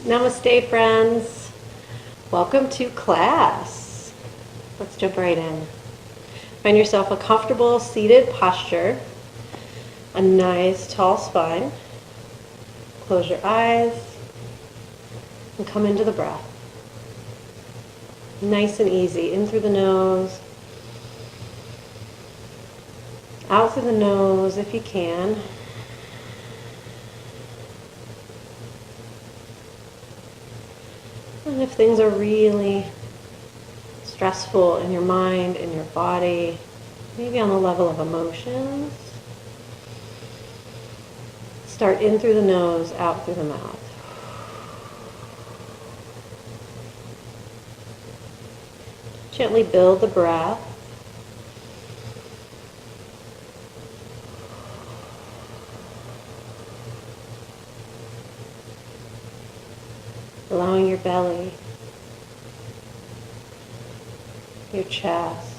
Namaste, friends. Welcome to class. Let's jump right in. Find yourself a comfortable seated posture, a nice tall spine. Close your eyes and come into the breath. Nice and easy, in through the nose, out through the nose if you can. And if things are really stressful in your mind, in your body, maybe on the level of emotions, start in through the nose, out through the mouth. Gently build the breath. Allowing your belly, your chest,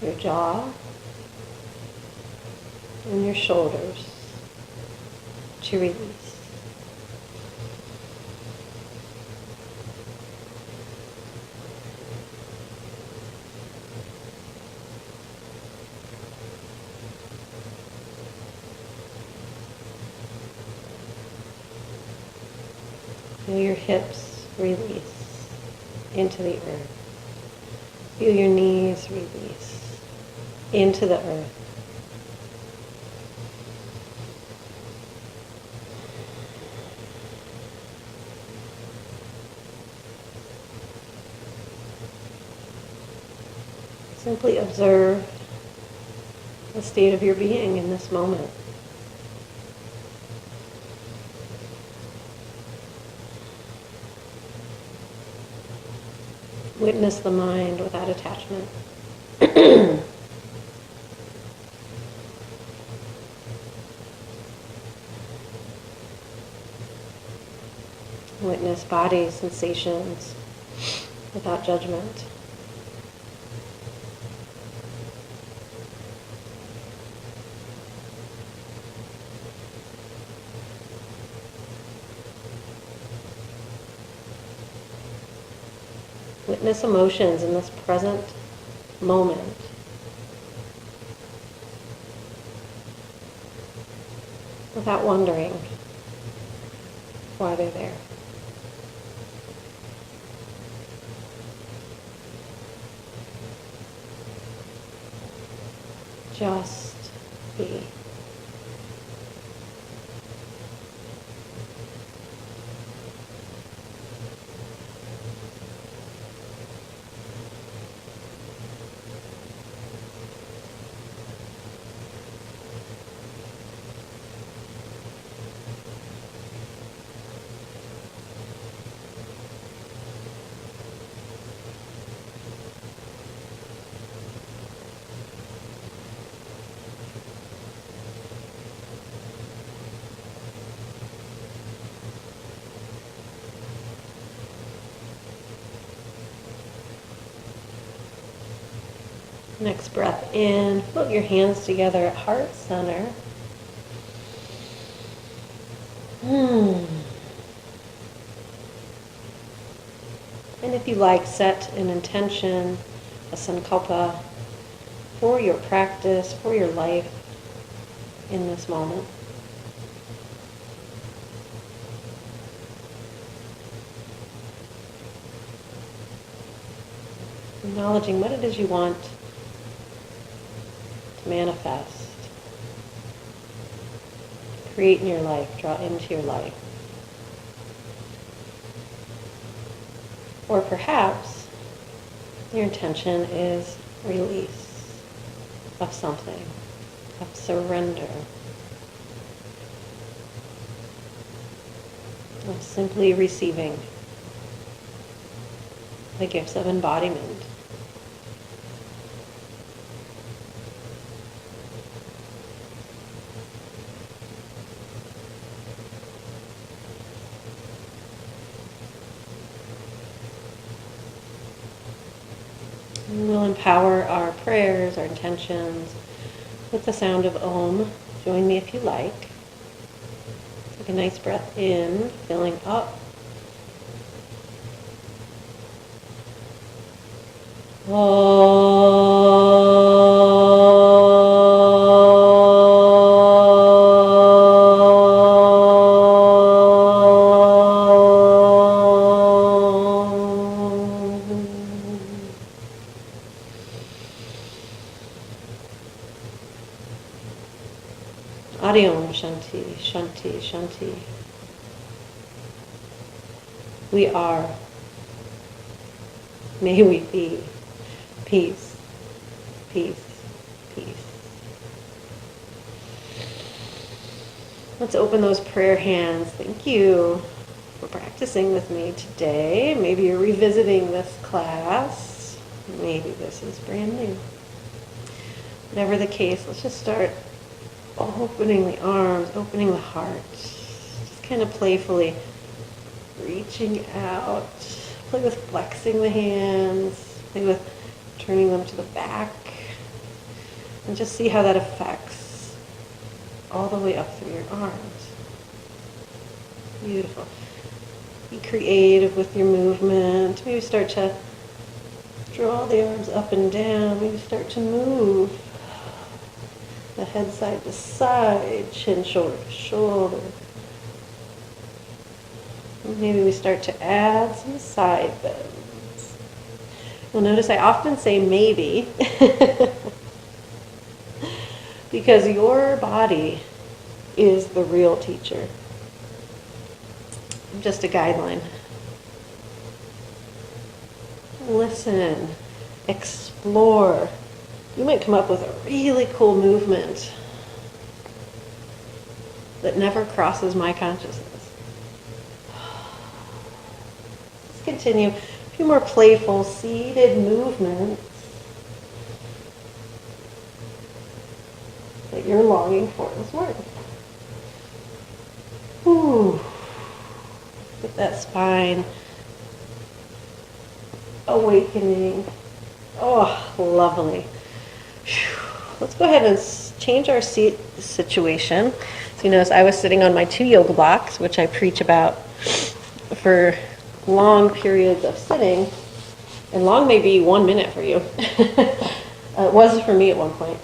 your jaw, and your shoulders to release. Feel your hips release into the earth. Feel your knees release into the earth. Simply observe the state of your being in this moment. Witness the mind without attachment. Witness body sensations without judgment. Witness emotions in this present moment. Without wondering why they're there. Just be. Next breath in, put your hands together at heart center. And if you like, set an intention, a sankalpa for your practice, for your life in this moment. Acknowledging what it is you want to manifest, create in your life, draw into your life. Or perhaps your intention is release of something, of surrender, of simply receiving the gifts of embodiment. We'll empower our prayers, our intentions with the sound of Om. Join me if you like. Take a nice breath in, filling up. Adiom Shanti, Shanti, Shanti. We are. May we be. Peace, peace, peace. Let's open those prayer hands. Thank you for practicing with me today. Maybe you're revisiting this class. Maybe this is brand new. Whatever the case, let's just start opening the arms, opening the heart. Just kind of playfully reaching out. Play with flexing the hands. Play with turning them to the back. And just see how that affects all the way up through your arms. Beautiful. Be creative with your movement. Maybe start to draw the arms up and down. Maybe start to move the head side to side, chin, shoulder to shoulder. And maybe we start to add some side bends. You'll notice I often say maybe because your body is the real teacher. I'm just a guideline. Listen, explore. You might come up with a really cool movement that never crosses my consciousness. Let's continue. A few more playful seated movements that you're longing for this morning. Ooh. Get that spine awakening. Oh, lovely. Let's go ahead and change our seat situation. So you notice I was sitting on my 2 yoga blocks, which I preach about for long periods of sitting. And long may be 1 minute for you. It was for me at one point.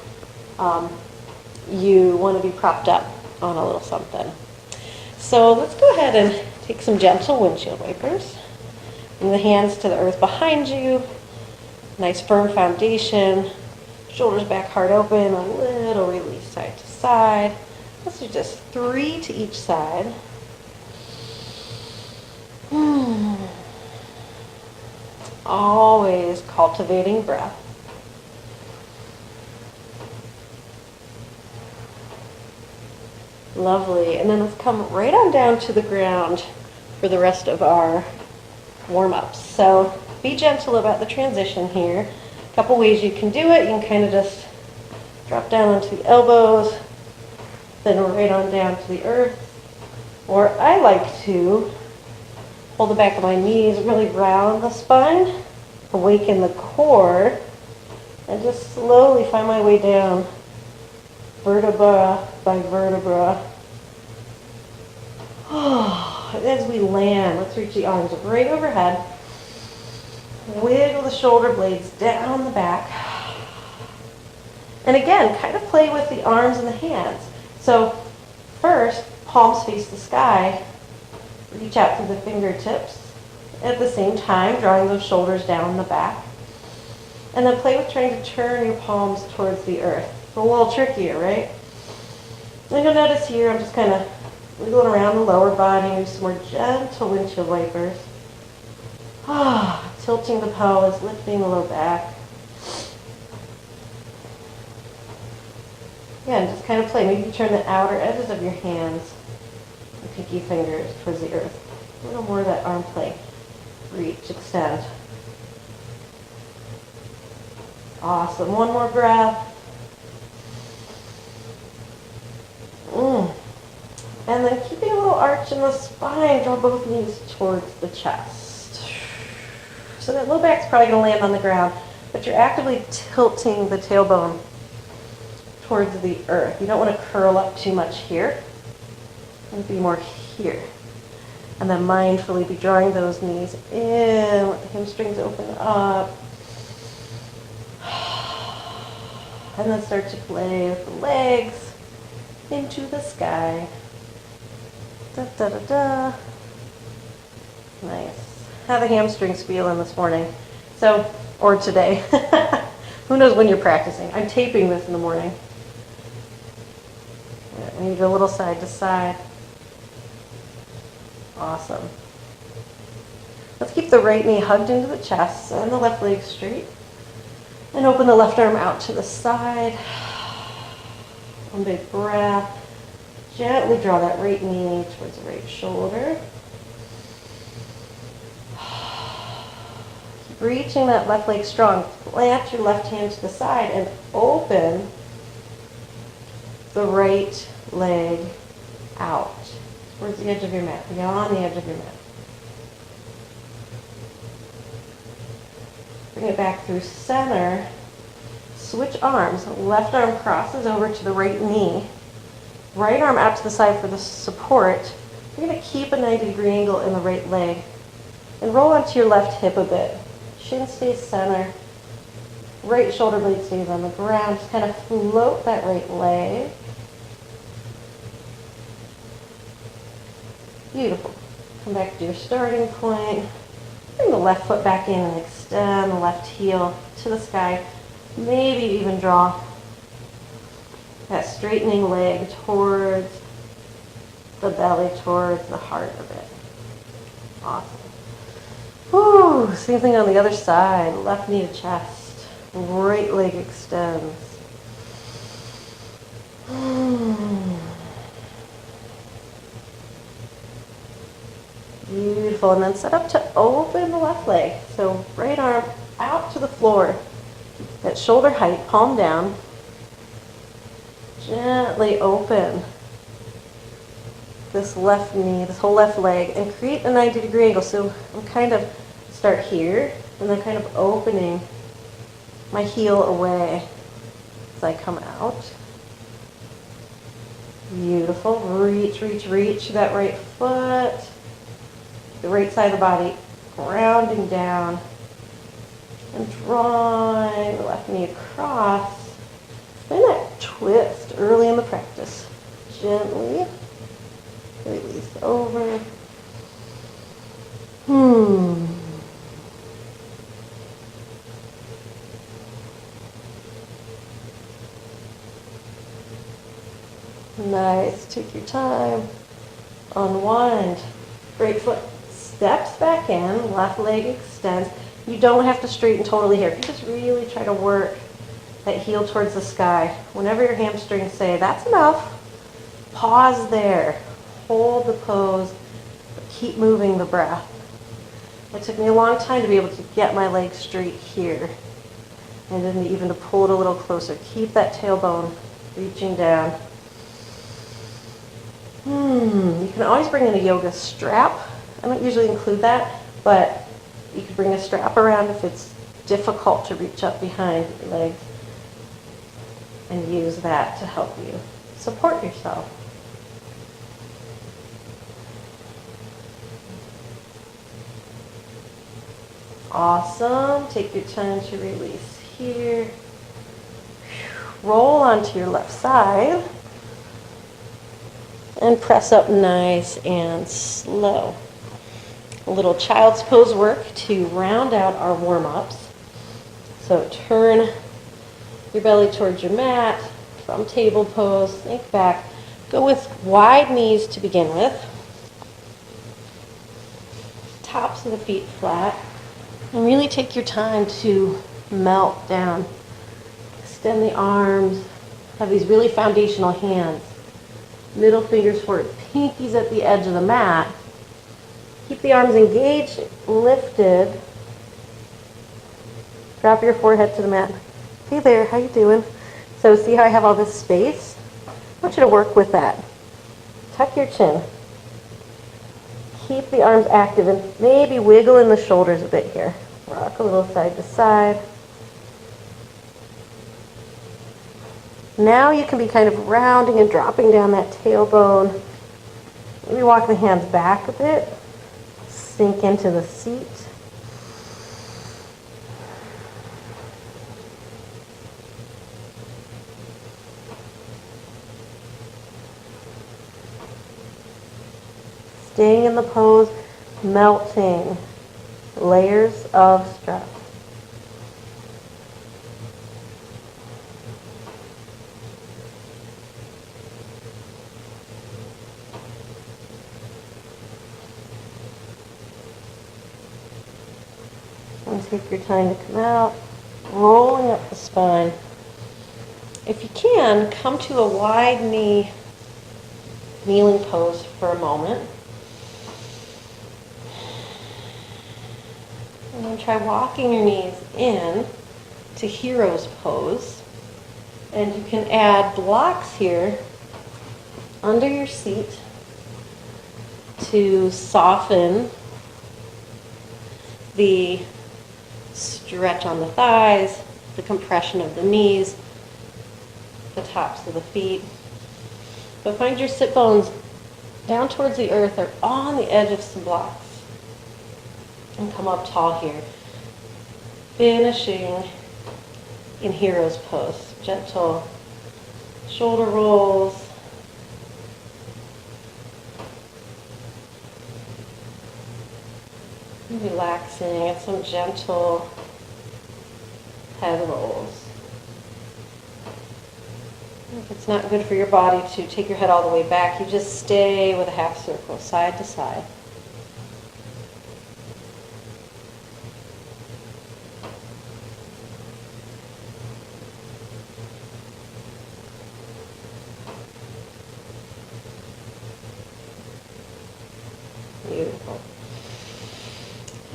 You want to be propped up on a little something. So let's go ahead and take some gentle windshield wipers. Bring the hands to the earth behind you. Nice firm foundation. Shoulders back, heart open. A little release side to side. Let's do just 3 to each side. Always cultivating breath. Lovely. And then let's come right on down to the ground for the rest of our warm-ups. So be gentle about the transition here. A couple ways you can do it. You can kind of just drop down onto the elbows, then right on down to the earth. Or I like to hold the back of my knees, really round the spine, awaken the core, and just slowly find my way down, vertebra by vertebra. As we land, let's reach the arms right overhead. Wiggle the shoulder blades down the back. And again, kind of play with the arms and the hands. So first, palms face the sky. Reach out through the fingertips. At the same time, drawing those shoulders down the back. And then play with trying to turn your palms towards the earth. It's a little trickier, right? And you'll notice here, I'm just kind of wiggling around the lower body. Maybe some more gentle windshield wipers. Tilting the pelvis, lifting the low back. Again, just kind of play. Maybe turn the outer edges of your hands and pinky fingers towards the earth. A little more of that arm play. Reach, extend. Awesome. One more breath. And then keeping a little arch in the spine, draw both knees towards the chest. So that low back's probably going to land on the ground, but you're actively tilting the tailbone towards the earth. You don't want to curl up too much here. and be more here. And then mindfully be drawing those knees in, let the hamstrings open up. And then start to play with the legs into the sky. Da, da, da, da. Nice. How the hamstrings feeling this morning? So, or today. Who knows when you're practicing? I'm taping this in the morning. Yeah, we need a little side to side. Awesome. Let's keep the right knee hugged into the chest and the left leg straight. And open the left arm out to the side. One big breath. Gently draw that right knee towards the right shoulder. Keep reaching that left leg strong. Plant your left hand to the side and open the right leg out towards the edge of your mat, beyond the edge of your mat. Bring it back through center. Switch arms. Left arm crosses over to the right knee. Right arm out to the side for the support. You're going to keep a 90-degree angle in the right leg. And roll onto your left hip a bit. Shin stays center. Right shoulder blade stays on the ground. Just kind of float that right leg. Beautiful. Come back to your starting point. Bring the left foot back in and extend the left heel to the sky. Maybe even draw that straightening leg towards the belly, towards the heart of it. Awesome. Whew, same thing on the other side. Left knee to chest. Right leg extends. Beautiful. And then set up to open the left leg. So right arm out to the floor. At shoulder height, palm down. Gently open this left knee, this whole left leg, and create a 90-degree angle. So I'm kind of start here, and then kind of opening my heel away as I come out. Beautiful. Reach, reach, reach that right foot. The right side of the body grounding down. And drawing the left knee across. Find that twist early in the practice. Gently release over. Nice. Take your time. Unwind. Right foot steps back in. Left leg extends. You don't have to straighten totally here. You just really try to work that heel towards the sky. Whenever your hamstrings say, that's enough, pause there. Hold the pose, but keep moving the breath. It took me a long time to be able to get my leg straight here. And then even to pull it a little closer. Keep that tailbone reaching down. You can always bring in a yoga strap. I don't usually include that, but you could bring a strap around if it's difficult to reach up behind your legs and use that to help you support yourself. Awesome. Take your time to release here. Roll onto your left side and press up nice and slow. A little child's pose work to round out our warm-ups. So turn your belly towards your mat from table pose, sink back. Go with wide knees to begin with. Tops of the feet flat. And really take your time to melt down. Extend the arms. Have these really foundational hands. Middle fingers forward, pinkies at the edge of the mat. Keep the arms engaged, lifted. Drop your forehead to the mat. Hey there, how you doing? So see how I have all this space? I want you to work with that. Tuck your chin. Keep the arms active and maybe wiggle in the shoulders a bit here. Rock a little side to side. Now you can be kind of rounding and dropping down that tailbone. Maybe walk the hands back a bit. Sink into the seat. Staying in the pose, melting layers of stress. And take your time to come out, rolling up the spine. If you can, come to a wide knee kneeling pose for a moment. And then try walking your knees in to hero's pose. And you can add blocks here under your seat to soften the stretch on the thighs, the compression of the knees, the tops of the feet. But find your sit bones down towards the earth or on the edge of some blocks. And come up tall here. Finishing in hero's pose. Gentle shoulder rolls. Relaxing and some gentle head rolls. If it's not good for your body to take your head all the way back, you just stay with a half circle, side to side. Beautiful.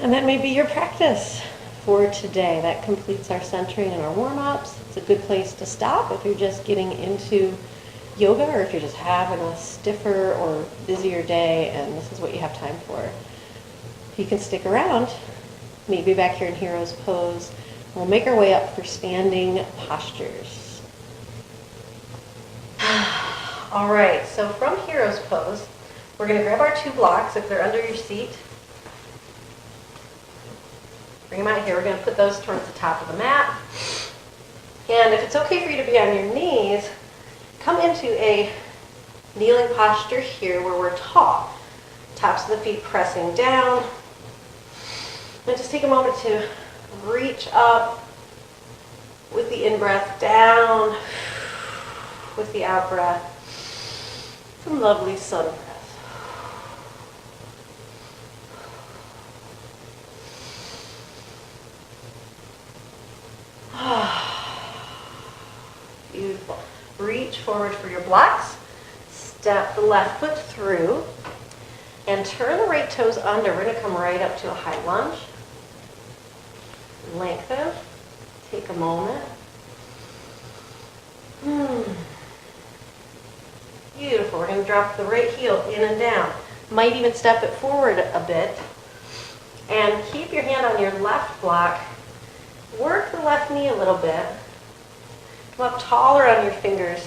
And that may be your practice for today. That completes our centering and our warm-ups. It's a good place to stop if you're just getting into yoga or if you're just having a stiffer or busier day and this is what you have time for. You can stick around, meet me back here in hero's pose. We'll make our way up for standing postures. All right, so from hero's pose, we're going to grab our 2 blocks if they're under your seat. Bring them out here. We're going to put those towards the top of the mat. And if it's okay for you to be on your knees, come into a kneeling posture here where we're tall. Tops of the feet pressing down. And just take a moment to reach up with the in-breath, down with the out-breath. Some lovely sun breath. Beautiful. Reach forward for your blocks. Step the left foot through and turn the right toes under. We're going to come right up to a high lunge. Lengthen. Take a moment. Beautiful. We're going to drop the right heel in and down. Might even step it forward a bit. And keep your hand on your left block. Work the left knee a little bit. Come up taller on your fingers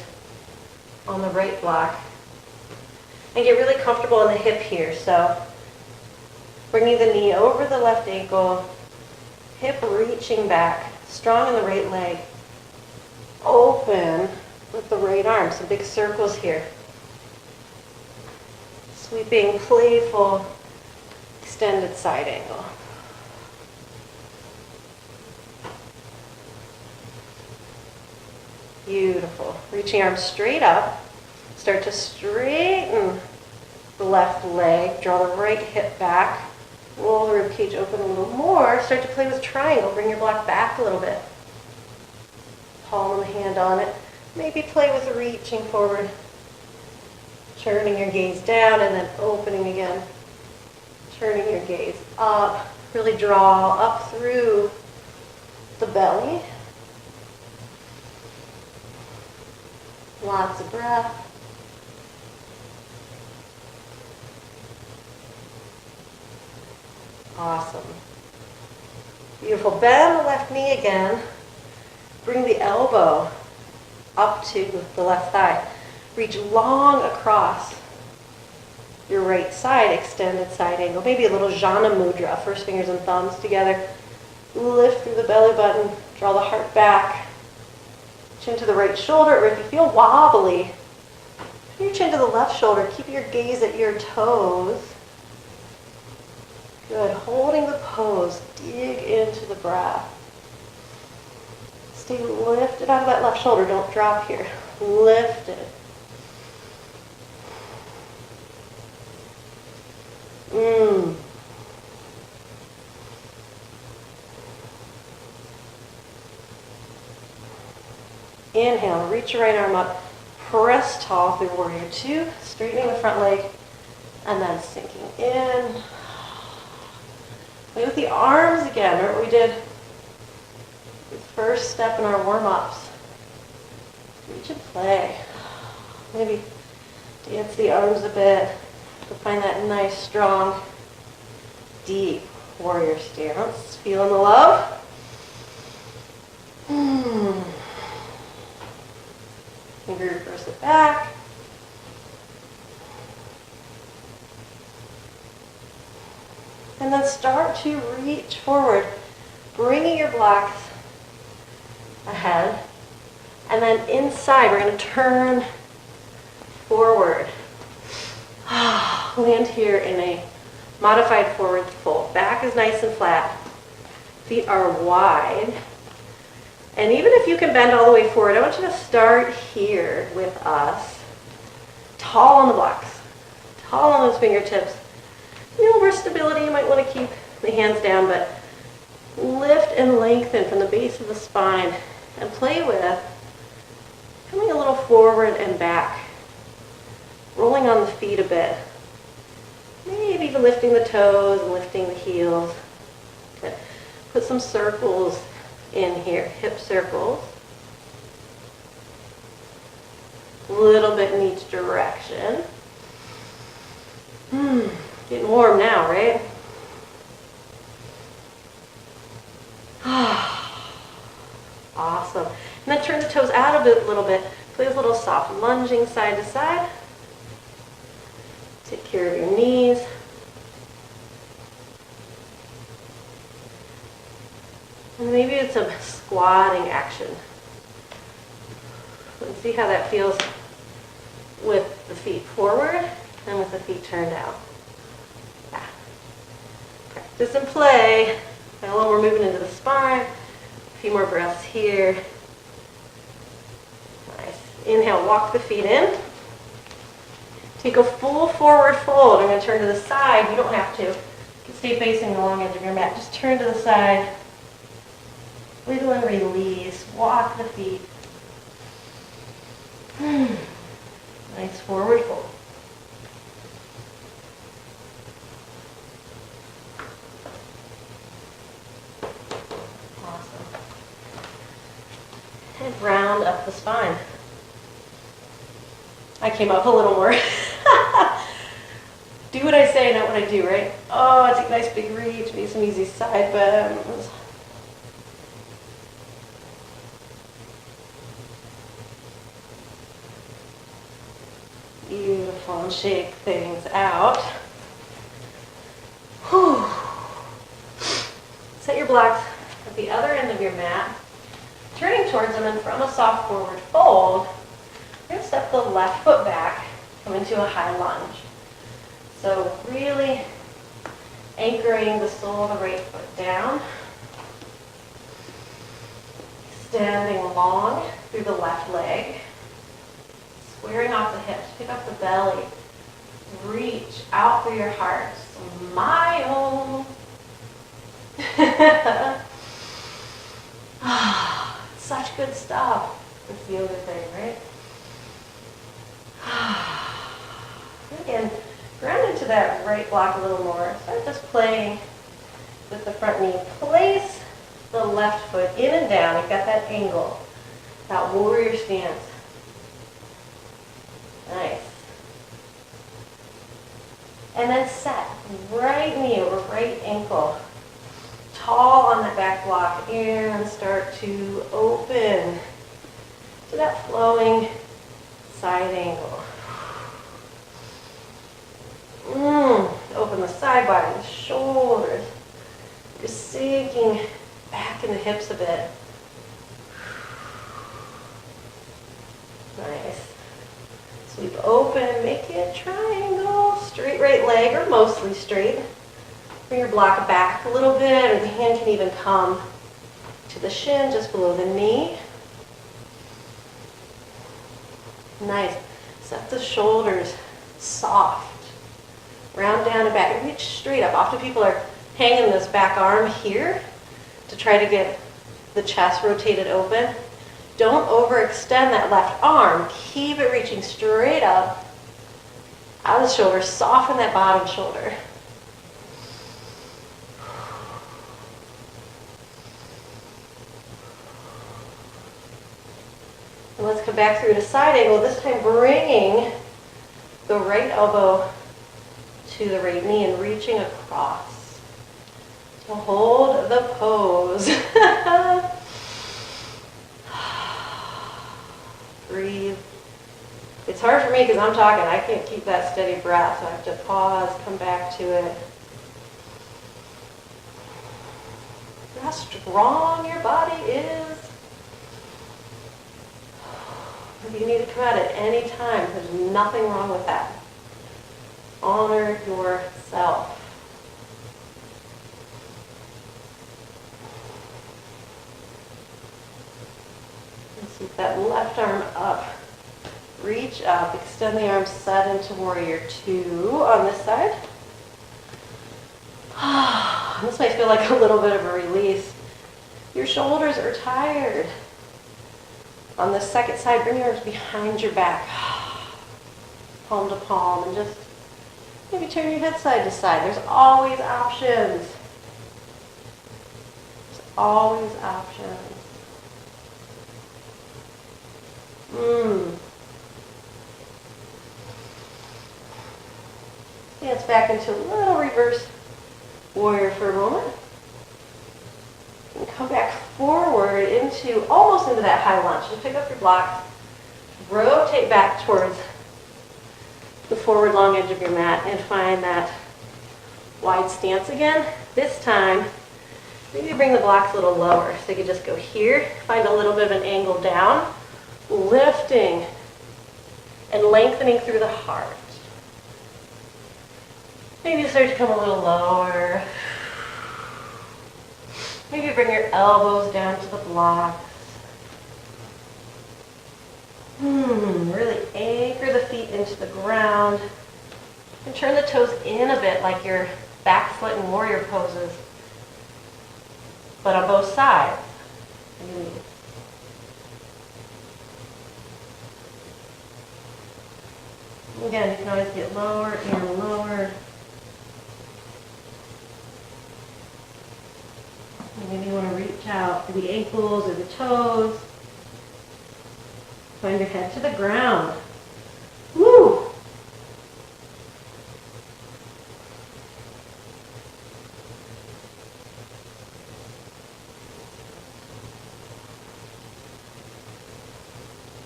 on the right block. And get really comfortable in the hip here. So bringing the knee over the left ankle, hip reaching back, strong in the right leg. Open with the right arm. Some big circles here. Sweeping, playful, extended side angle. Beautiful. Reaching arms straight up. Start to straighten the left leg. Draw the right hip back. Roll the ribcage open a little more. Start to play with triangle. Bring your block back a little bit. Palm of the hand on it. Maybe play with reaching forward. Turning your gaze down and then opening again. Turning your gaze up. Really draw up through the belly. Lots of breath. Awesome. Beautiful. Bend the left knee again. Bring the elbow up to the left thigh. Reach long across your right side, extended side angle. Maybe a little Jana Mudra, first fingers and thumbs together. Lift through the belly button, draw the heart back. Chin to the right shoulder, or if you feel wobbly, turn your chin to the left shoulder. Keep your gaze at your toes. Good. Holding the pose. Dig into the breath. Stay lifted out of that left shoulder. Don't drop here. Lift it. Inhale, reach your right arm up, press tall through warrior two, straightening the front leg, and then sinking in. Play with the arms again. Remember what we did the first step in our warm-ups. Reach and play. Maybe dance the arms a bit to find that nice, strong, deep warrior stance. Feeling the love? Maybe reverse it back. And then start to reach forward, bringing your blocks ahead. And then inside, we're going to turn forward. Land here in a modified forward fold. Back is nice and flat. Feet are wide. And even if you can bend all the way forward, I want you to start here with us. Tall on the blocks. Tall on those fingertips. A little more stability, you might want to keep the hands down, but lift and lengthen from the base of the spine and play with coming a little forward and back. Rolling on the feet a bit. Maybe even lifting the toes and lifting the heels. Good. Put some circles in here, hip circles. A little bit in each direction. Getting warm now, right? Awesome. And then turn the toes out a little bit. Play with a little soft lunging side to side. Take care of your knees. And maybe it's a squatting action. Let's see how that feels with the feet forward and with the feet turned out. Yeah. Practice and play. And a little more movement into the spine. A few more breaths here. Nice. Inhale, walk the feet in. Take a full forward fold. I'm going to turn to the side. You don't have to. You can stay facing the long edge of your mat. Just turn to the side. Wiggle and release. Walk the feet. Nice forward fold. Awesome. And round up the spine. I came up a little more. Do what I say, not what I do, right? Oh, take a nice big reach. Maybe some easy side bends. Beautiful, and shake things out. Whew. Set your blocks at the other end of your mat, turning towards them, and from a soft forward fold, you're going to step the left foot back, come into a high lunge. So really anchoring the sole of the right foot down, extending long through the left leg. Squaring off the hips, pick up the belly, reach out through your heart, smile. Such good stuff, this yoga thing, right? Again, ground into that right block a little more. Start just playing with the front knee. Place the left foot in and down. You've got that angle, that warrior stance. Nice. And then set right knee over right ankle. Tall on that back block and start to open to that flowing side angle. the side body, the shoulders. Just sinking back in the hips a bit. Nice. Sweep open, make it triangle, straight right leg or mostly straight. Bring your block back a little bit, or the hand can even come to the shin just below the knee. Nice. Set the shoulders soft. Round down and back. Reach straight up. Often people are hanging this back arm here to try to get the chest rotated open. Don't overextend that left arm. Keep it reaching straight up. Out of the shoulder. Soften that bottom shoulder. And let's come back through to side angle, this time bringing the right elbow to the right knee and reaching across. So hold the pose. Breathe. It's hard for me because I'm talking. I can't keep that steady breath, so I have to pause, come back to it. See how strong your body is. If you need to come out at any time, there's nothing wrong with that. Honor yourself. And sweep that left arm up. Reach up. Extend the arms, set into warrior two on this side. This might feel like a little bit of a release. Your shoulders are tired. On the second side, bring your arms behind your back, palm to palm, and just maybe turn your head side to side. There's always options. There's always options. Dance back into a little reverse warrior for a moment. And come back forward into, almost into that high lunge. Just pick up your blocks, rotate back towards the forward long edge of your mat and find that wide stance again. This time, maybe bring the blocks a little lower. So you can just go here, find a little bit of an angle down, lifting and lengthening through the heart. Maybe start to come a little lower. Maybe bring your elbows down to the blocks. Really anchor the feet into the ground. And turn the toes in a bit like your back foot in warrior poses. But on both sides. Again, you can always get lower and lower. Maybe you want to reach out to the ankles or the toes. Find your head to the ground. Woo!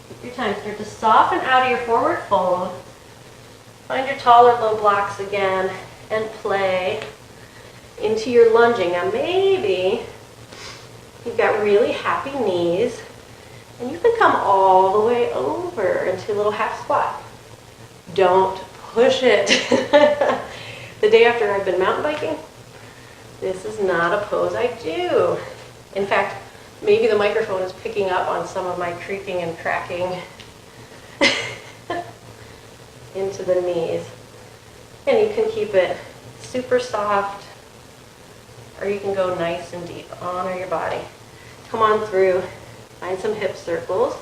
Take your time. Start to soften out of your forward fold. Find your taller low blocks again and play into your lunging. Now maybe you've got really happy knees and you can come all the way over into a little half squat. Don't push it. The day after I've been mountain biking, this is not a pose I do. In fact, maybe the microphone is picking up on some of my creaking and cracking into the knees. And you can keep it super soft, or you can go nice and deep. Honor your body. Come on through. Find some hip circles.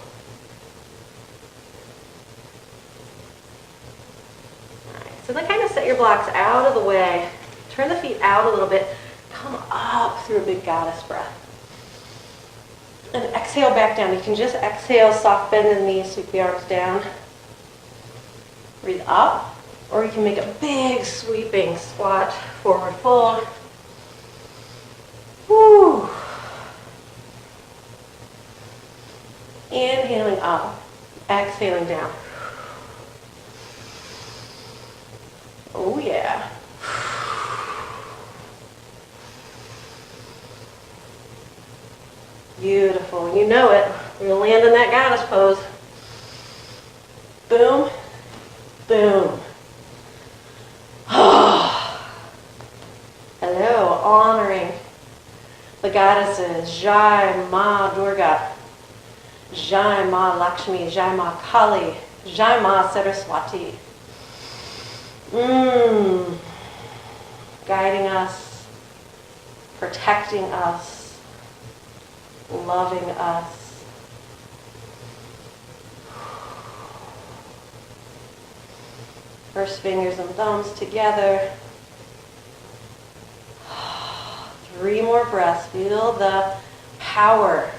Nice. So then kind of set your blocks out of the way. Turn the feet out a little bit. Come up through a big goddess breath. And exhale back down. You can just exhale, soft bend in the knees, sweep the arms down. Breathe up. Or you can make a big sweeping squat, forward fold. Woo. Inhaling up, exhaling down. Oh yeah. Beautiful. You know it. We're going to land in that goddess pose. Boom. Boom. Hello. Honoring the goddesses. Jai Ma Durga. Jai Ma Lakshmi. Jai Ma Kali. Jai Ma Saraswati. Guiding us, protecting us, loving us. First fingers and thumbs together. 3 more breaths. Feel the power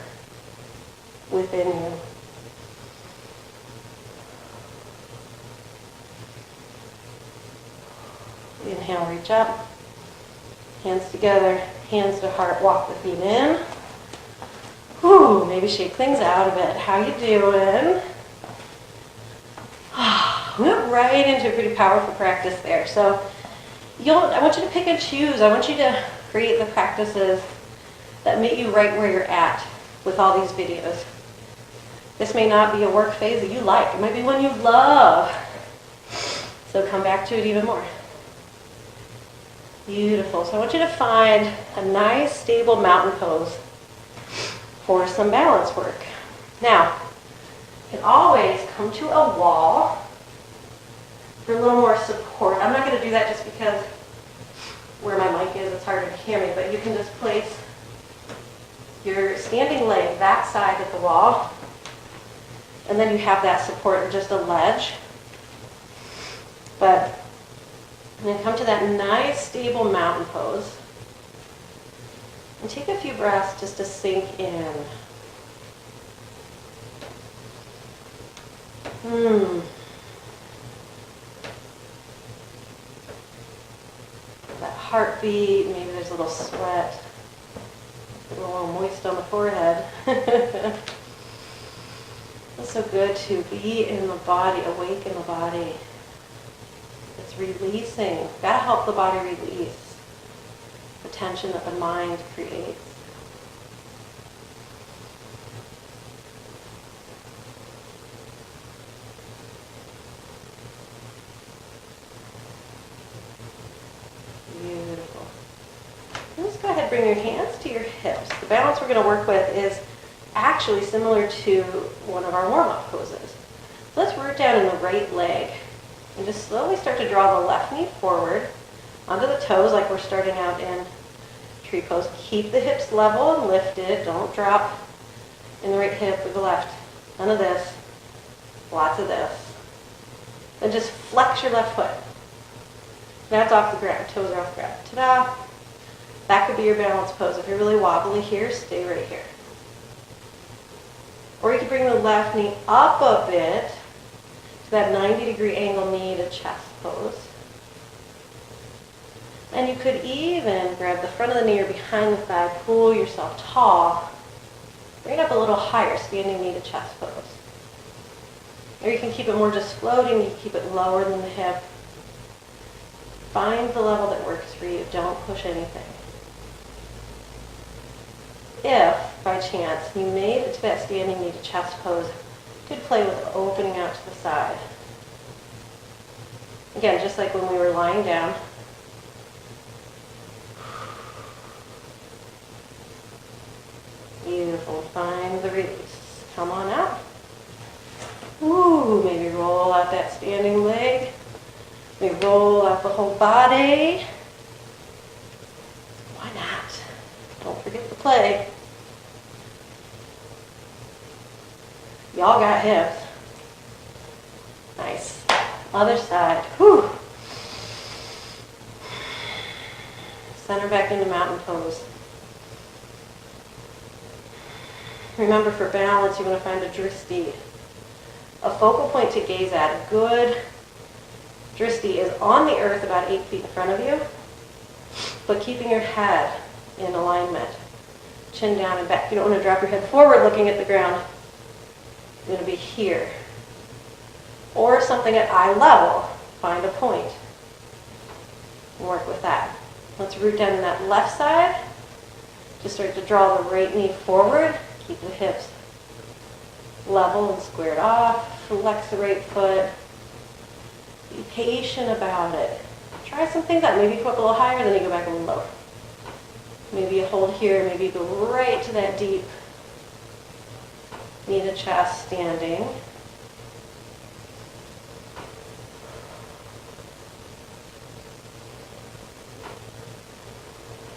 within you. Inhale, reach up. Hands together, hands to heart, walk the feet in. Whew, maybe shake things out a bit. How you doing? We went right into a pretty powerful practice there. So I want you to pick and choose. I want you to create the practices that meet you right where you're at with all these videos. This may not be a work phase that you like. It might be one you love. So come back to it even more. Beautiful. So I want you to find a nice, stable mountain pose for some balance work. Now, you can always come to a wall for a little more support. I'm not going to do that just because where my mic is, it's harder to hear me, but you can just place your standing leg that side of the wall, and then you have that support of just a ledge. But I'm going to come to that nice, stable mountain pose. And take a few breaths just to sink in. That heartbeat, maybe there's a little sweat. A little moist on the forehead. It's so good to be in the body, awake in the body. It's releasing. Gotta help the body release the tension that the mind creates. Beautiful. And just go ahead and bring your hands to your hips. The balance we're going to work with is actually similar to one of our warm-up poses. So let's root down in the right leg. And just slowly start to draw the left knee forward onto the toes like we're starting out in tree pose. Keep the hips level and lifted. Don't drop in the right hip or the left. None of this. Lots of this. Then just flex your left foot. Now it's off the ground. Toes are off the ground. Ta-da! That could be your balance pose. If you're really wobbly here, stay right here. Or you can bring the left knee up a bit. That 90-degree angle knee to chest pose. And you could even grab the front of the knee or behind the thigh, pull yourself tall, bring it up a little higher, standing knee to chest pose. Or you can keep it more just floating, you can keep it lower than the hip. Find the level that works for you, don't push anything. If, by chance, you made it to that standing knee to chest pose, could play with opening out to the side. Again, just like when we were lying down. Beautiful. Find the release. Come on out. Ooh, maybe roll out that standing leg. Maybe roll out the whole body. Why not? Don't forget to play. Y'all got hips. Nice. Other side. Whew. Center back into mountain pose. Remember, for balance, you want to find a drishti. A focal point to gaze at. A good drishti is on the earth about 8 feet in front of you, but keeping your head in alignment. Chin down and back. You don't want to drop your head forward looking at the ground. You're going to be here. Or something at eye level. Find a point. And work with that. Let's root down in that left side. Just start to draw the right knee forward Keep the hips level and squared off. Flex the right foot. Be patient about it. Try some things out. Maybe you go up a little higher, then you go back a little lower. Maybe you hold here, maybe you go right to that deep knee to chest standing.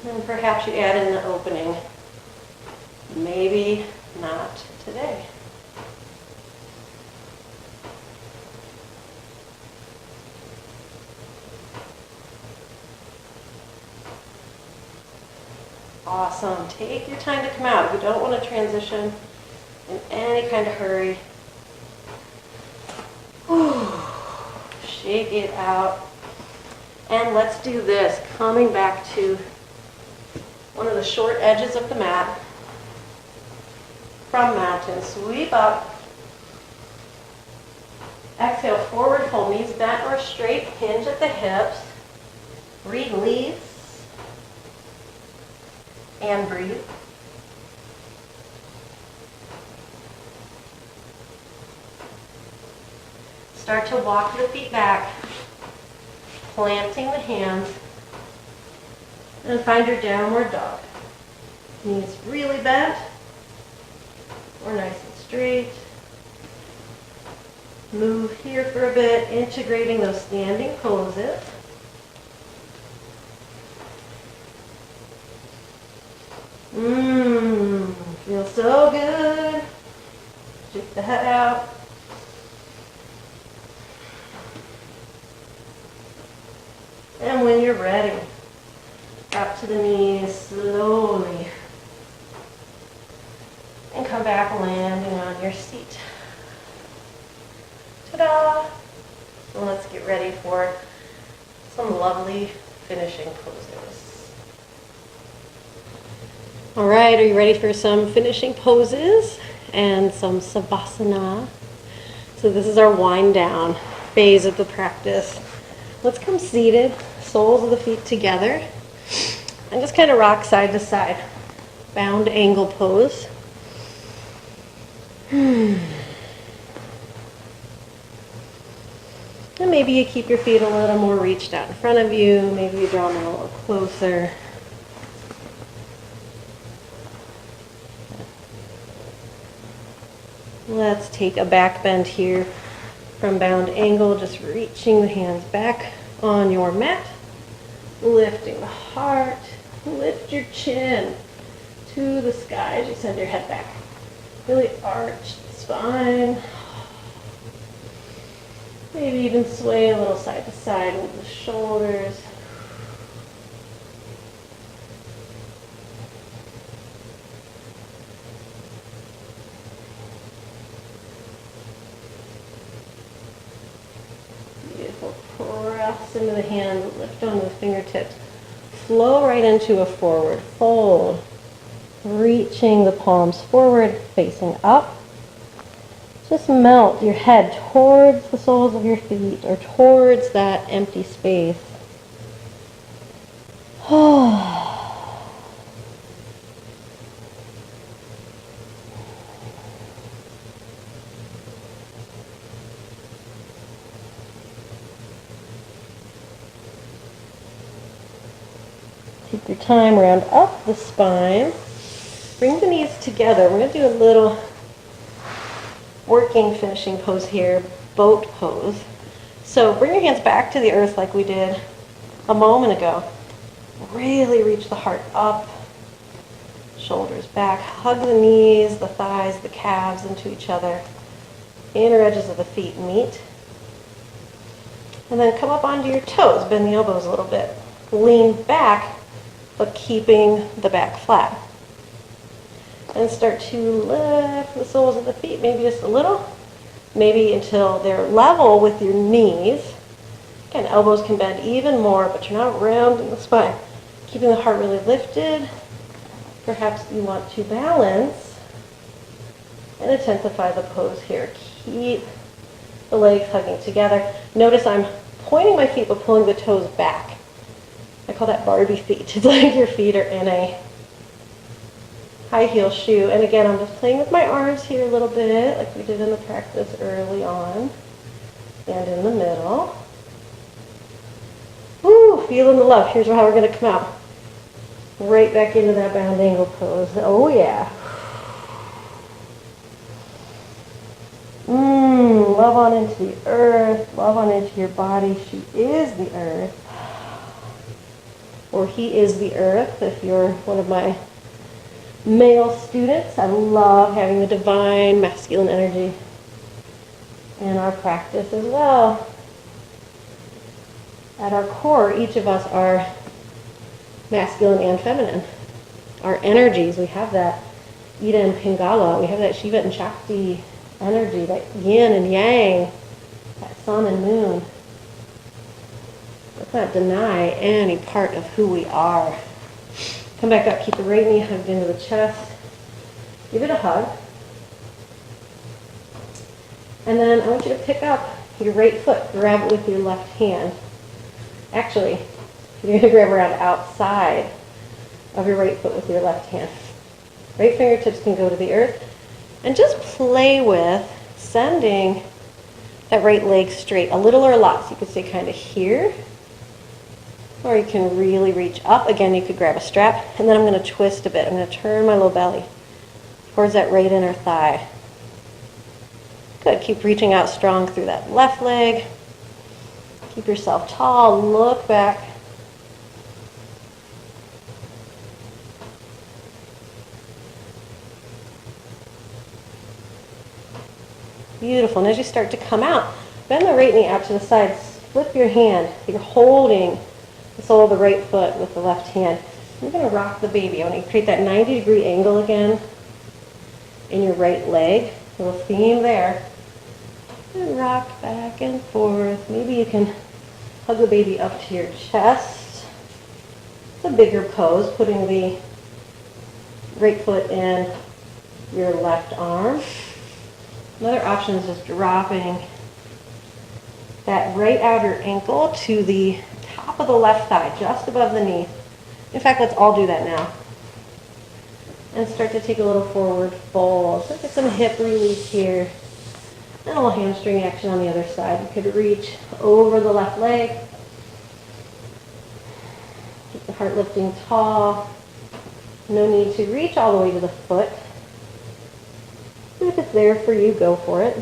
And perhaps you add in the opening. Maybe not today. Awesome. Take your time to come out. If you don't want to transition in any kind of hurry, shake it out. And let's do this. Coming back to one of the short edges of the mat. From mountain, sweep up. Exhale, forward fold, knees bent or straight, hinge at the hips. Release. And breathe. Start to walk the feet back, planting the hands, and find your downward dog. Knees really bent, or nice and straight. Move here for a bit, integrating those standing poses. Feels so good. Shake the head out. And when you're ready, drop to the knees slowly. And come back landing on your seat. Ta-da! So let's get ready for some lovely finishing poses. All right, are you ready for some finishing poses and some savasana? So this is our wind down phase of the practice. Let's come seated, soles of the feet together, and just kind of rock side to side. Bound angle pose. And maybe you keep your feet a little more reached out in front of you. Maybe you draw them a little closer. Let's take a back bend here from bound angle, just reaching the hands back on your mat, lifting the heart, lift your chin to the sky as you send your head back. Really arch the spine. Maybe even sway a little side to side with the shoulders. Beautiful. Press into the hands, lift onto the fingertips. Flow right into a forward fold. Reaching the palms forward, facing up. Just melt your head towards the soles of your feet or towards that empty space. Take your time, round up the spine. Bring the knees together. We're going to do a little working finishing pose here, boat pose. So bring your hands back to the earth like we did a moment ago. Really reach the heart up, shoulders back. Hug the knees, the thighs, the calves into each other. Inner edges of the feet meet. And then come up onto your toes. Bend the elbows a little bit. Lean back, but keeping the back flat. And start to lift the soles of the feet, maybe just a little, maybe until they're level with your knees. Again, elbows can bend even more, but you're not rounding the spine. Keeping the heart really lifted. Perhaps you want to balance and intensify the pose here. Keep the legs hugging together. Notice I'm pointing my feet but pulling the toes back. I call that Barbie feet. It's like your feet are in a high heel shoe. And again, I'm just playing with my arms here a little bit, like we did in the practice early on, and in the middle. Woo, feeling the love. Here's how we're going to come out. Right back into that bound angle pose. Oh yeah. Love on into the earth. Love on into your body. She is the earth. Or he is the earth if you're one of my male students. I love having the divine masculine energy in our practice as well. At our core, each of us are masculine and feminine. Our energies, we have that Ida and Pingala, we have that Shiva and Shakti energy, that yin and yang, that sun and moon. Let's not deny any part of who we are. Come back up, keep the right knee hugged into the chest. Give it a hug. And then I want you to pick up your right foot, grab it with your left hand. Actually, you're going to grab around outside of your right foot with your left hand. Right fingertips can go to the earth. And just play with sending that right leg straight, a little or a lot. So you could stay kind of here. Or you can really reach up. Again, you could grab a strap. And then I'm going to twist a bit. I'm going to turn my low belly towards that right inner thigh. Good. Keep reaching out strong through that left leg. Keep yourself tall. Look back. Beautiful. And as you start to come out, bend the right knee out to the side. Flip your hand. You're holding the sole of the right foot with the left hand. You're going to rock the baby. I want you to create that 90-degree angle again in your right leg. A little theme there. And rock back and forth. Maybe you can hug the baby up to your chest. It's a bigger pose, putting the right foot in your left arm. Another option is just dropping that right outer ankle to the top of the left thigh, just above the knee. In fact, let's all do that now. And start to take a little forward fold. So get some hip release here. And a little hamstring action on the other side. You could reach over the left leg. Keep the heart lifting tall. No need to reach all the way to the foot. If it's there for you, go for it.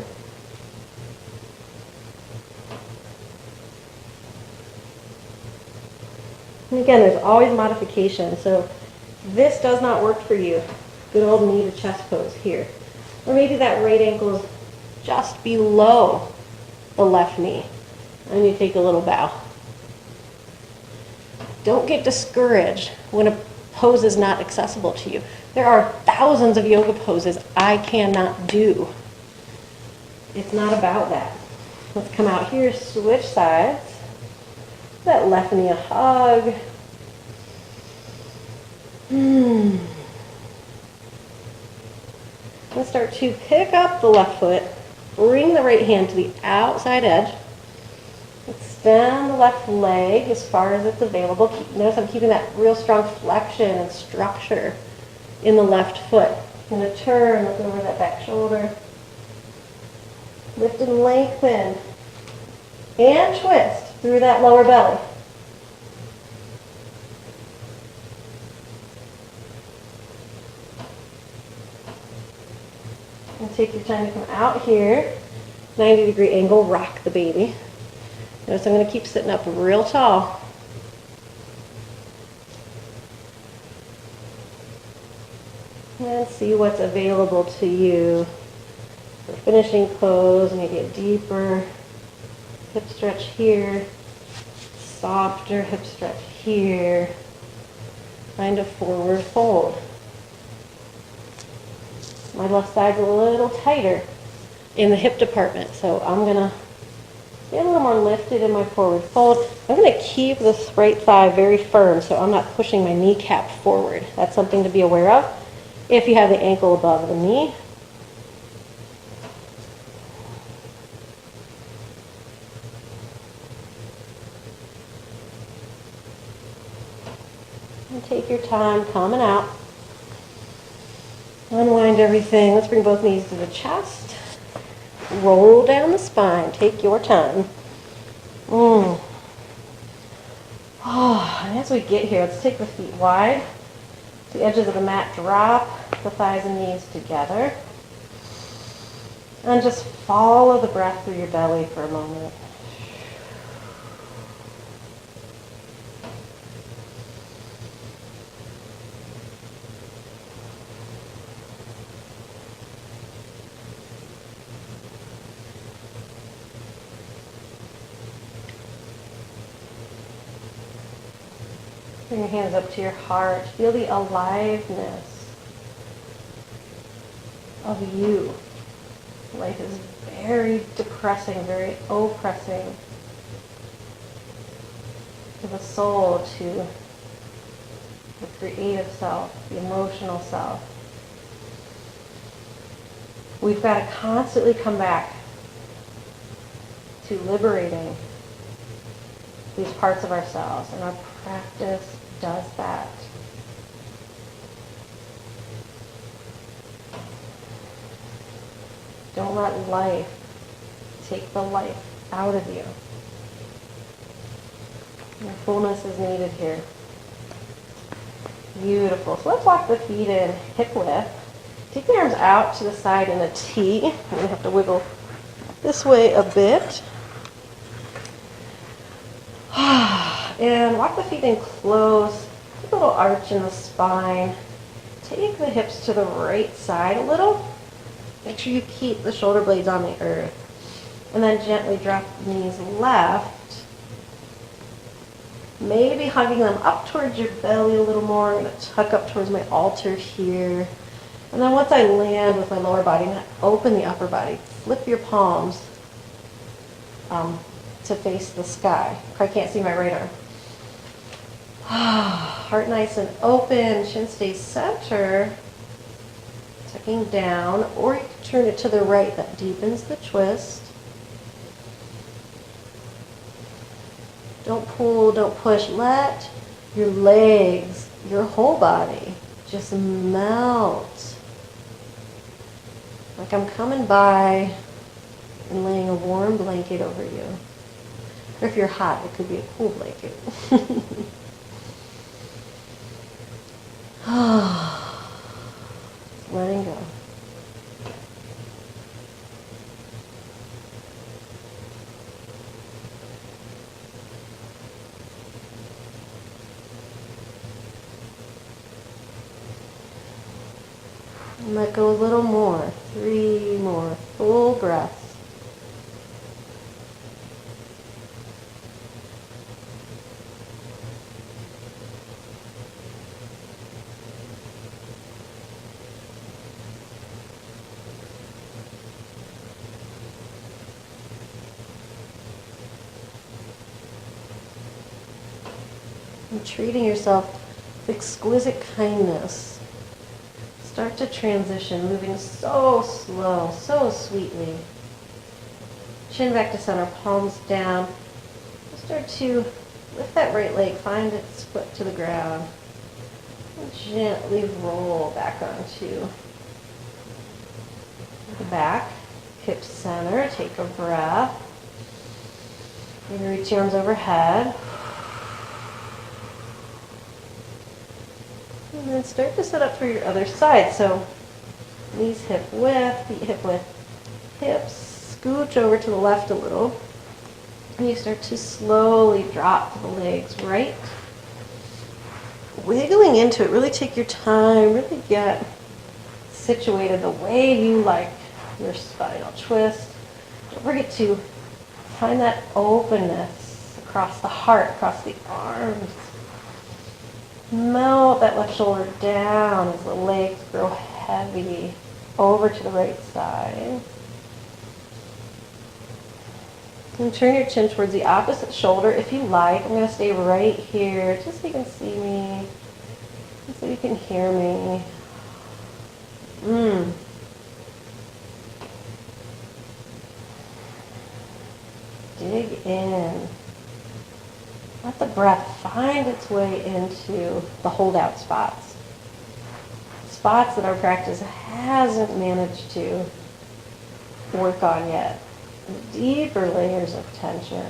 And again, there's always modification. So if this does not work for you, good old knee to chest pose here. Or maybe that right ankle is just below the left knee. And you take a little bow. Don't get discouraged when a pose is not accessible to you. There are thousands of yoga poses I cannot do. It's not about that. Let's come out here, switch sides. That left knee a hug. Let's start to pick up the left foot. Bring the right hand to the outside edge. Extend the left leg as far as it's available. Notice I'm keeping that real strong flexion and structure in the left foot. I'm going to turn, look over that back shoulder. Lift and lengthen. And twist through that lower belly. And take your time to come out here. 90-degree angle, rock the baby. Notice I'm going to keep sitting up real tall. And see what's available to you for finishing pose. Maybe a deeper hip stretch here, softer hip stretch here. Find a forward fold. My left side's a little tighter in the hip department, so I'm going to get a little more lifted in my forward fold. I'm going to keep this right thigh very firm so I'm not pushing my kneecap forward. That's something to be aware of if you have the ankle above the knee. And take your time coming out. find everything. Let's bring both knees to the chest. Roll down the spine. Take your time. Oh, and as we get here, let's take the feet wide. The edges of the mat drop, the thighs and knees together. And just follow the breath through your belly for a moment. Bring your hands up to your heart. Feel the aliveness of you. Life is very depressing, very oppressing to the soul, to the creative self, the emotional self. We've got to constantly come back to liberating these parts of ourselves, and our practice does that. Don't let life take the life out of you. Your fullness is needed here. Beautiful. So let's walk the feet in hip width. Take the arms out to the side in a T. You're going to have to wiggle this way a bit. And walk the feet in close. Take a little arch in the spine. Take the hips to the right side a little. Make sure you keep the shoulder blades on the earth. And then gently drop the knees left. Maybe hugging them up towards your belly a little more. I'm going to tuck up towards my altar here. And then once I land with my lower body, I'm going to open the upper body. Flip your palms to face the sky. I can't see my right arm. Heart nice and open. Chin stays center. Tucking down. Or you can turn it to the right. That deepens the twist. Don't pull, don't push. Let your legs, your whole body just melt. Like I'm coming by and laying a warm blanket over you. Or if you're hot, it could be a cool blanket. Letting go. And let go a little more. 3 more full breaths. And treating yourself with exquisite kindness. Start to transition, moving so slow, so sweetly. Chin back to center, palms down. Start to lift that right leg, find its foot to the ground. And gently roll back onto the back. Hip center, take a breath. Maybe reach your arms overhead. And then start to set up for your other side. So knees hip width, feet hip width, hips scooch over to the left a little. And you start to slowly drop the legs right. Wiggling into it, really take your time, really get situated the way you like your spinal twist. Don't forget to find that openness across the heart, across the arms. Melt that left shoulder down as the legs grow heavy over to the right side. And turn your chin towards the opposite shoulder if you like. I'm going to stay right here just so you can see me, just so you can hear me. Dig in. Let the breath find its way into the holdout spots. It's spots that our practice hasn't managed to work on yet. Deeper layers of tension.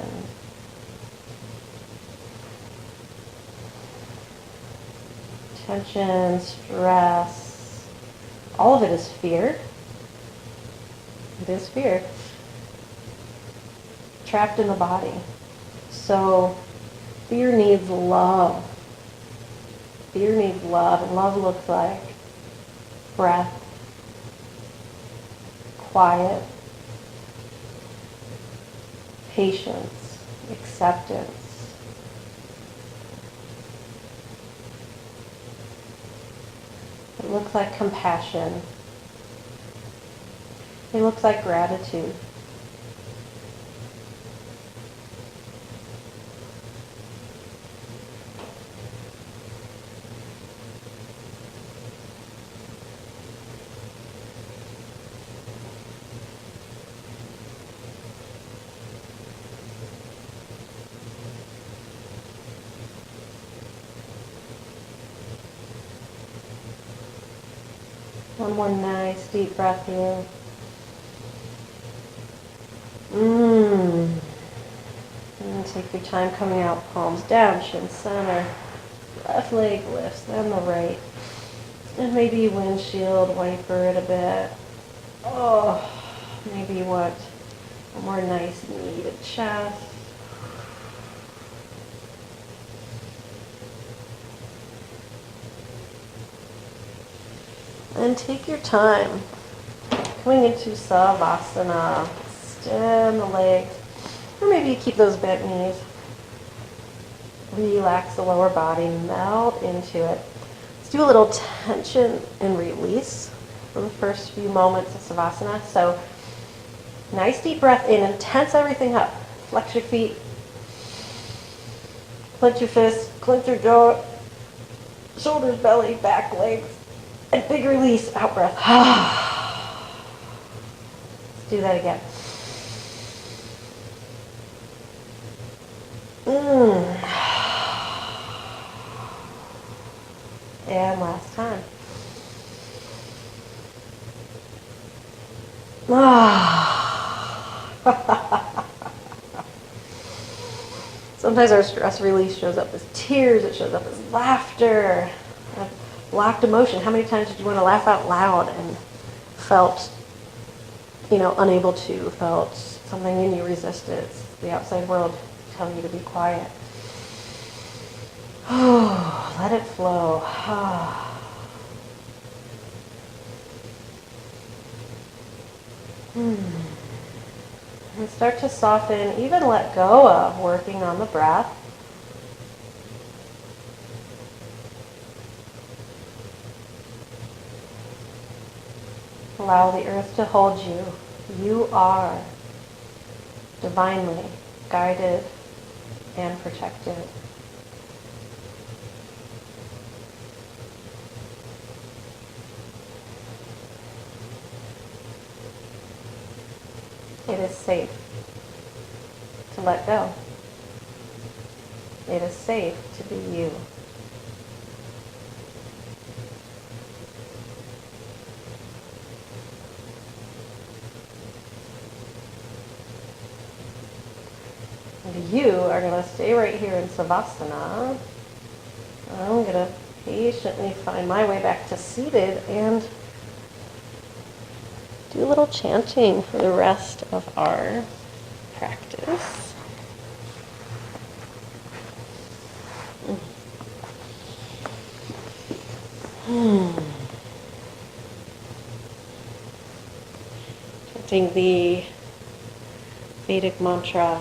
Tension, stress, all of it is fear. It is fear. Trapped in the body. So fear needs love. Fear needs love, and love looks like breath, quiet, patience, acceptance. It looks like compassion. It looks like gratitude. One more nice deep breath here. And take your time coming out, palms down, chin center. Left leg lifts, then the right. And maybe you windshield wiper it a bit. Oh, maybe you want a more nice knee to chest. And take your time. Coming into savasana. Extend the legs. Or maybe you keep those bent knees. Relax the lower body. Melt into it. Let's do a little tension and release for the first few moments of savasana. So, nice deep breath in and tense everything up. Flex your feet. Clench your fists. Clench your jaw. Shoulders, belly, back, legs. And big release, out breath. Let's do that again. And last time. Sometimes our stress release shows up as tears, it shows up as laughter. Blocked emotion. How many times did you want to laugh out loud and felt, unable to, felt something in you resisted? The outside world telling you to be quiet. Oh, let it flow. And start to soften, even let go of working on the breath. Allow the earth to hold you. You are divinely guided and protected. It is safe to let go. It is safe to be you. You are going to stay right here in savasana. I'm going to patiently find my way back to seated and do a little chanting for the rest of our practice. Chanting the Vedic mantra.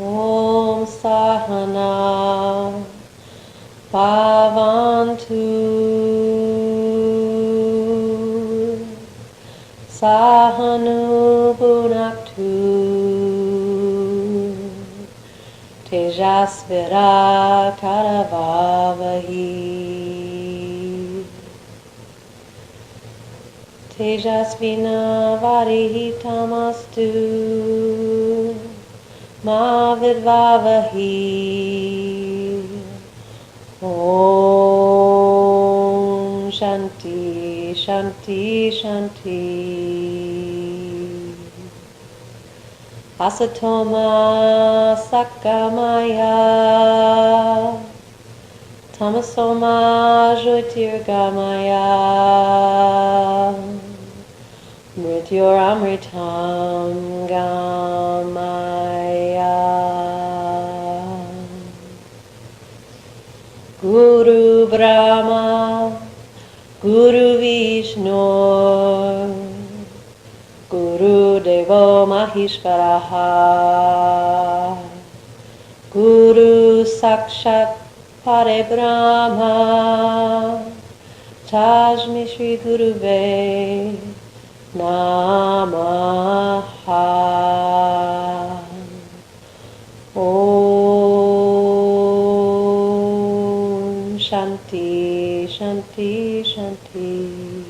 Om Sahana Bhavantu Sahanu Bhunaktu Tejasvira Karavavahi. Tejasvina Varihitamastu Ma Vidvavahi. Om Shanti Shanti Shanti. Asatoma Sakamaya Tamasoma Jyotirgamaya Mrityoramritam Gamaya. Guru Brahma Guru Vishnu Guru Devo Mahishvaraha Guru Sakshat Parebrahma Tajmi Shri Guruve Namaha. Om Shanti Shanti Shanti.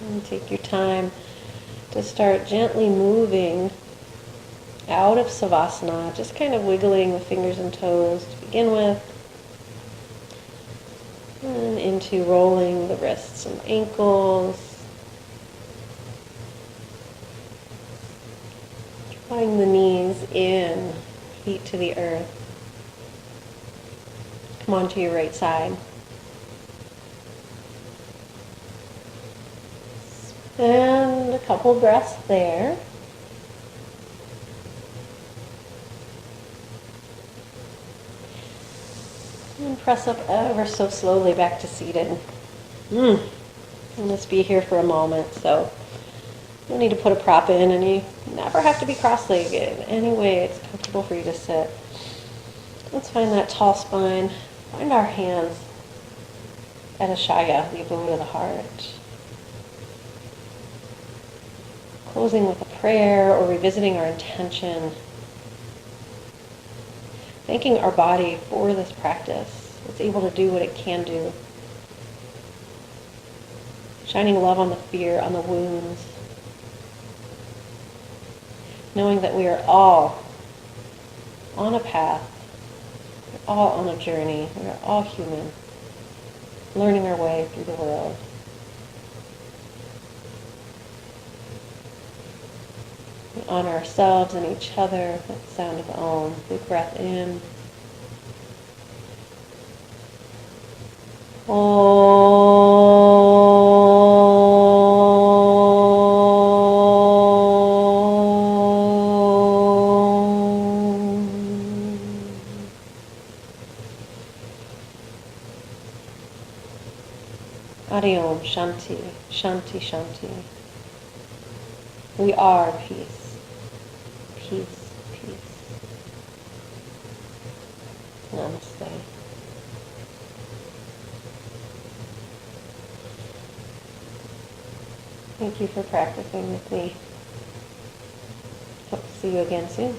And take your time to start gently moving out of savasana, just kind of wiggling the fingers and toes to begin with, and into rolling the wrists and ankles, drawing the knees in, feet to the earth. Come onto your right side. And a couple breaths there. And press up ever so slowly back to seated. And let's be here for a moment. So you don't need to put a prop in, and you never have to be cross-legged. Anyway, it's comfortable for you to sit. Let's find that tall spine. Find our hands at Ashaya, the abode of the heart. Closing with a prayer or revisiting our intention. Thanking our body for this practice. It's able to do what it can do. Shining love on the fear, on the wounds. Knowing that we are all on a path. We're all on a journey. We are all human. Learning our way through the world. We honor ourselves and each other with the sound of Om. Big breath in. Om. Adi Om. Shanti. Shanti. Shanti. We are peace. Peace, peace. Namaste. Thank you for practicing with me. Hope to see you again soon.